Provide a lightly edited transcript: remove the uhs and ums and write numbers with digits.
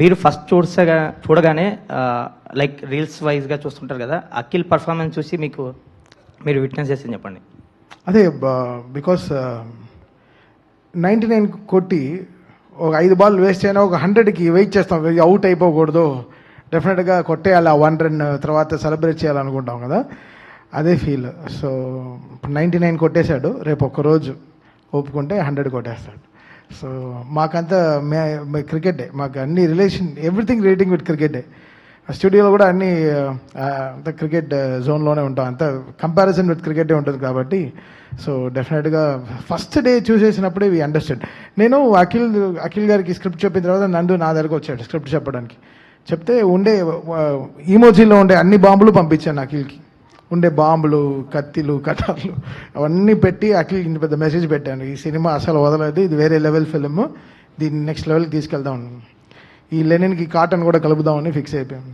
మీరు ఫస్ట్ చూడగానే like reels వైజ్గా చూస్తుంటారు కదా, అఖిల్ పర్ఫార్మెన్స్ చూసి మీరు విట్నెస్ చేసింది చెప్పండి. అదే బికాస్ 99 కొట్టి ఒక 5 బాల్ వేస్ట్ అయినా ఒక 100కి వెయిట్ చేస్తాం, అవుట్ అయిపోకూడదు, డెఫినెట్గా కొట్టేయాలి, ఆ 1 రన్ తర్వాత సెలబ్రేట్ చేయాలనుకుంటాం కదా, అదే ఫీల్. సో 99 కొట్టేశాడు, రేపు ఒక్కరోజు ఒప్పుకుంటే 100 కొట్టేస్తాడు. సో మాకంతా క్రికెటే, మాకు అన్ని రిలేషన్, ఎవ్రీథింగ్ రేటింగ్ విత్ క్రికెటే. స్టూడియోలో కూడా అన్ని అంత క్రికెట్ జోన్లోనే ఉంటాం, అంత కంపారిజన్ విత్ క్రికెటే ఉంటుంది కాబట్టి. సో డెఫినెట్గా ఫస్ట్ డే చూసేసినప్పుడే వి అండర్స్టాండ్. నేను అఖిల్ గారికి స్క్రిప్ట్ చెప్పిన తర్వాత నందు నా దగ్గరకు వచ్చాడు స్క్రిప్ట్ చెప్పడానికి. చెప్తే ఉండే ఈమోజీలో ఉండే అన్ని బాంబులు పంపించాను అఖిల్కి, ఉండే బాంబులు, కత్తిలు, కటార్లు అవన్నీ పెట్టి అఖిల్కి ఇంత పెద్ద మెసేజ్ పెట్టాను, ఈ సినిమా అసలు వదలదు, ఇది వేరే లెవెల్ ఫిల్మ్, దీన్ని నెక్స్ట్ లెవెల్కి తీసుకెళ్దాం, ఈ లెనిన్కి కాటన్ కూడా కలుపుదామని ఫిక్స్ అయిపోయాం.